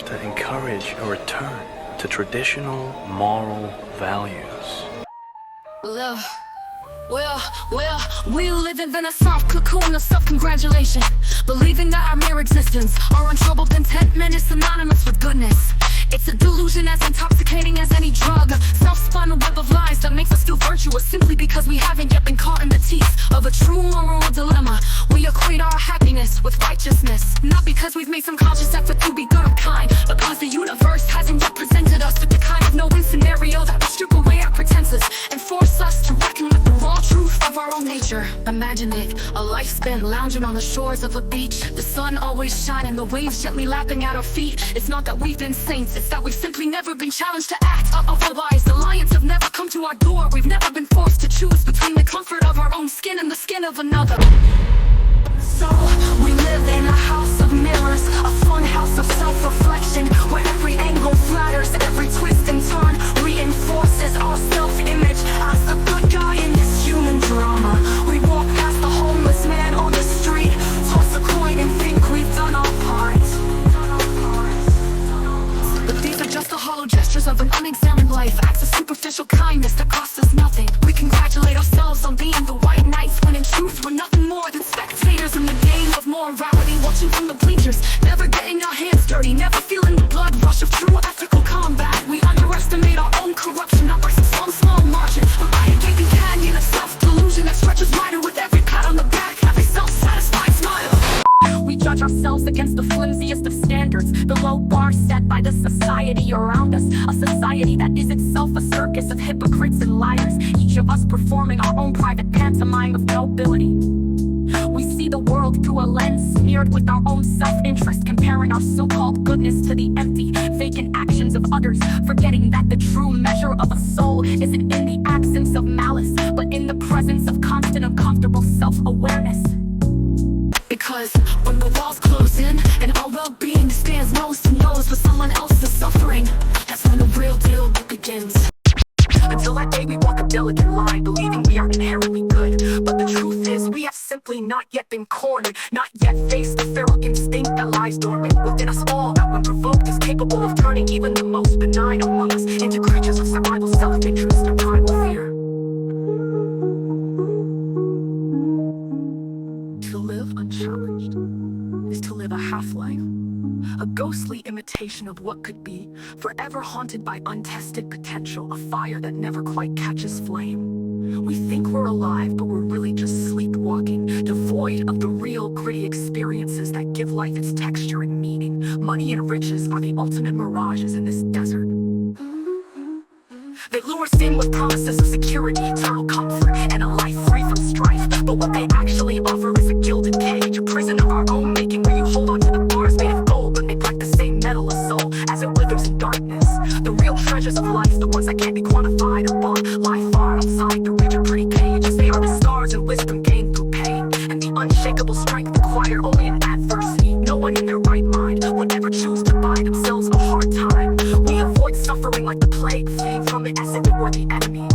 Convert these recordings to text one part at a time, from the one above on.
to encourage a return to traditional moral values. Well, we live in a soft cocoon of self-congratulation, believing that our mere existence, our untroubled contentment is synonymous with goodness. It's a delusion as intoxicating as any drug, self-spun web of lies that makes us feel virtuous simply because we haven't yet been caught in the teeth of a true moral dilemma. We equate our happiness with righteousness, not because we've made some conscious effort to be good or kind, but because the universe hasn't yet presented us with the kind of no-win scenario that will strip away our pretenses and force us to reckon with the raw truth of our own nature. Imagine it, a life spent lounging on the shores of a beach, the sun always shining, the waves gently lapping at our feet. It's not that we've been saints, it's that we've simply never been challenged to act otherwise. The lions have never come to our door, we've never been forced to choose between the comfort of our own skin and the skin of another. So, we live in a house of mirrors, a fun house of self-reflection, where every angle flatters, every twist and turn reinforces our self-image as the good guy in this human drama. We walk past the homeless man on the street, toss a coin and think we've done our part. But these are just the hollow gestures of an unexamined life, acts of superficial kindness that cost us nothing. We congratulate ourselves on being the white knights, when in truth we're nothing more than spectators in the game of morality, watching from the bleachers, never getting our hands dirty, never feeling the blood rush of true ethical combat. We underestimate our own corruption, not by some small margin, but by a gaping canyon of self-delusion that stretches wider with every pat on the back, every self-satisfied smile. We judge ourselves against the flimsiest of standards, the low bar set by the society around us, a society that is itself a circus of hypocrites and liars, each of us performing our own private pantomime of nobility. We see the world through a lens smeared with our own self-interest, comparing our so-called goodness to the empty, vacant actions of others, forgetting that the true measure of a soul isn't in the absence of malice, but in the presence of constant uncomfortable self-awareness. Because when the walls close in and our well-being stands nose to nose with someone else's suffering, that's when the real deal begins. Until that day we walk a delicate line, believing we are inherently good, but the truth is we have simply not yet been cornered, not yet faced the feral instinct that lies dormant within us all, that when provoked is capable of turning even the most benign among us into creatures of survival, self-interest, and primal fear. To live unchallenged is to live a half-life, a ghostly imitation of what could be, forever haunted by untested potential, a fire that never quite catches flame. We think we're alive, but we're really just sleepwalking, devoid of the real gritty experiences that give life its texture and meaning. Money and riches are the ultimate mirages in this desert. They lure us in with promises of security, eternal comfort, and a life free from strife. But what they actually offer is a gilded cage, a prison of our own making, where you hold on to the bars made of gold, but make like the same metal of soul as it withers in darkness. The real treasures of life, the ones that can't be quantified or bought, lie far outside the reach of pretty pages. They are the stars and wisdom gained through pain, and the unshakable strength acquired only in adversity. No one in their right mind would ever choose to buy themselves a hard time. We avoid suffering like the plague, fleeing from it as if it were the enemy.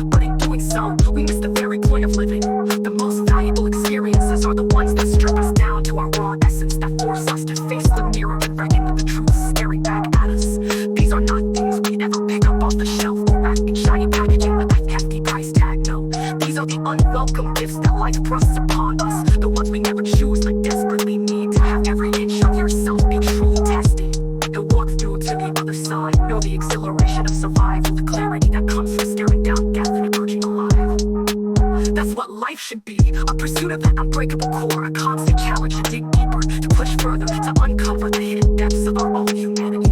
But in doing so, we miss the very point of living. The most valuable experiences are the ones that strip us down to our raw essence, that force us to face the mirror and reckon with the truth staring back at us. These are not things we ever pick up off the shelf or wrap in shiny packaging with that hefty price tag. No, these are the unwelcome gifts that life thrusts upon us, the ones we never choose but desperately need to have every inch of yourself be truly tested. And walk through to the other side, know the exhilaration of survival, the clarity that comes from staring down death and emerging alive. That's what life should be, a pursuit of that unbreakable core, a constant challenge to dig deeper, to push further, to uncover the hidden depths of our own humanity.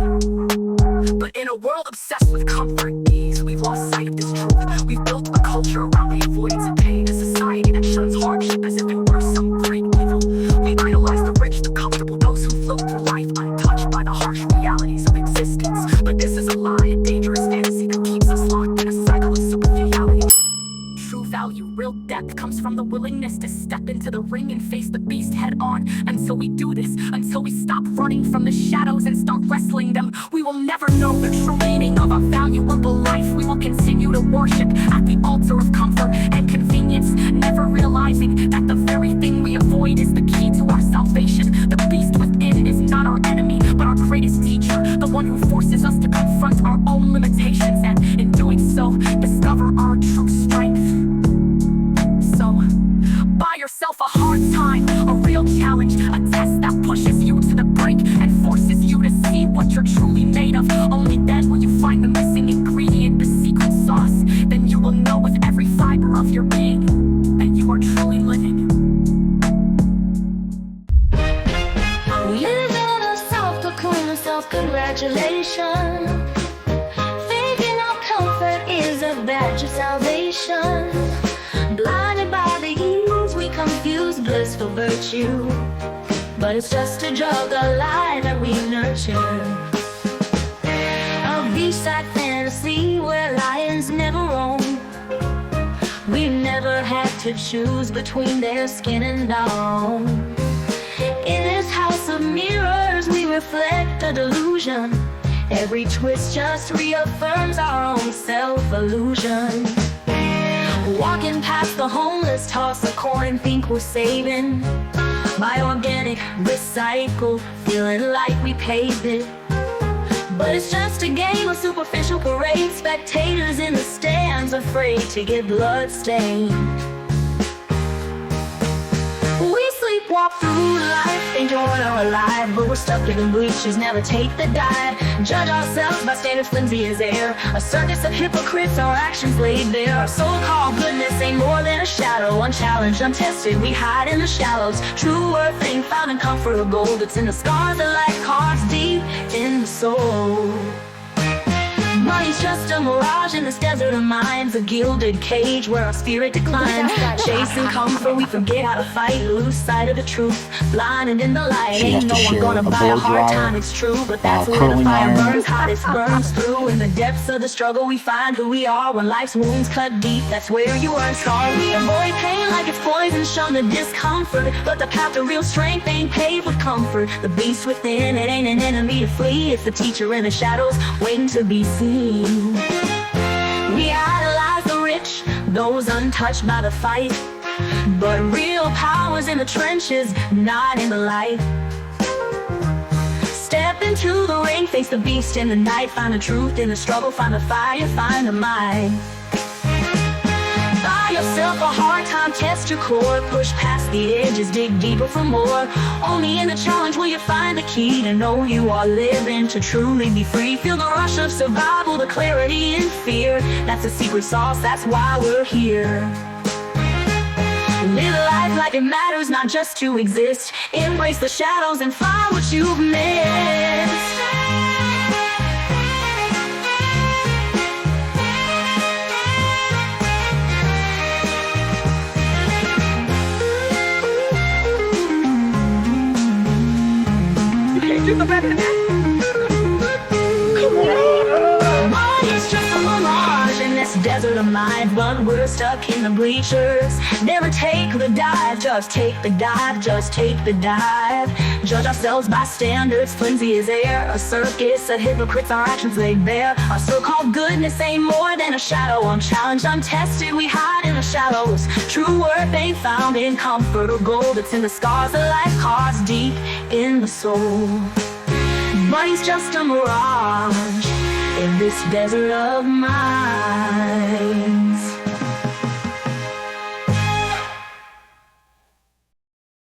But in a world obsessed with comfort and ease, we've lost sight of this truth. We've built a culture around the avoidance of pain, a society that shuns hardship as if it were some great evil. We idolize the rich, the comfortable, those who float through life untouched by the harsh realities of existence. But this is a lie, a dangerous fantasy that keeps us locked in a cycle of superficiality. True value, real depth, comes from the willingness to step into the ring and face the beast head on. Until we do this, until we stop running from the shadows and start wrestling them, we will never know the true meaning of our valuable life. We will continue to worship at the altar of comfort and convenience, never realizing that the very thing we avoid is the key to our salvation. The beast within is not our enemy, but our greatest teacher. one who forces us to confront our own limitations, and in doing so, discover our true strength. So, buy yourself a hard time, a real challenge, a test that pushes you to the brink and forces you to see what you're truly made of. Only then will you find the missing ingredient, the secret sauce. Then you will know with every fiber of your being that you are truly living. Live in a self-cocoon of self-congratulation. Thinking our comfort is a badge of salvation. Blinded by the ease, we confuse bliss for virtue. But it's just a drug, a lie that we nurture. A beast-like fantasy where lions never roam. We never had to choose between their skin and bone. In this house of mirrors, we reflect a delusion. Every twist just reaffirms our own self-illusion. Walking past the homeless, toss a coin, think we're saving. Buy organic, recycle, feeling like we paved it. But it's just a game of superficial parade. Spectators in the stands, afraid to get bloodstained. We sleepwalk through life, thinking we're alive, but we're stuck in the bleachers, never take the dive. Judge ourselves by standards flimsy as air. A circus of hypocrites, our actions laid bare. Our so-called goodness ain't more than a shadow. Unchallenged, untested, we hide in the shallows. True worth ain't found in comfort or gold. It's in the scars that like cards deep in the soul. Money's just a mirage in this desert of minds, a gilded cage where our spirit declines. Chasing comfort, we forget how to fight, lose sight of the truth, blinded in the light. Ain't no one gonna buy a hard time, it's true, but that's where the fire burns hottest, burns through. In the depths of the struggle, we find who we are. When life's wounds cut deep, that's where you earn scars. We avoid pain like it's poison, shun the discomfort, but the path to real strength ain't paved with comfort. The beast within, it ain't an enemy to flee. It's the teacher in the shadows, waiting to be seen. We idolize the rich, those untouched by the fight, but real power's in the trenches, not in the light. Step into the ring, face the beast in the night. Find the truth in the struggle, find the fire, find the might. Buy yourself a hard time, test your core, push past the edges, dig deeper for more. Only in the challenge will you find the key to know you are living, to truly be free. Feel the rush of survival, the clarity in fear. That's the secret sauce, that's why we're here. Live life like it matters, not just to exist. Embrace the shadows and find what you've missed. Do the better than that. Money's just a mirage in this desert of mine, but we're stuck in the bleachers. Never take the dive, just take the dive, just take the dive. Judge ourselves by standards flimsy as air. A circus of hypocrites, our actions laid bare. Our so-called goodness ain't more than a shadow. Unchallenged, untested, we hide in the shallows. True worth ain't found in comfort or gold. It's in the scars that life carves deep in the soul. Money's just a mirage in this desert of mine.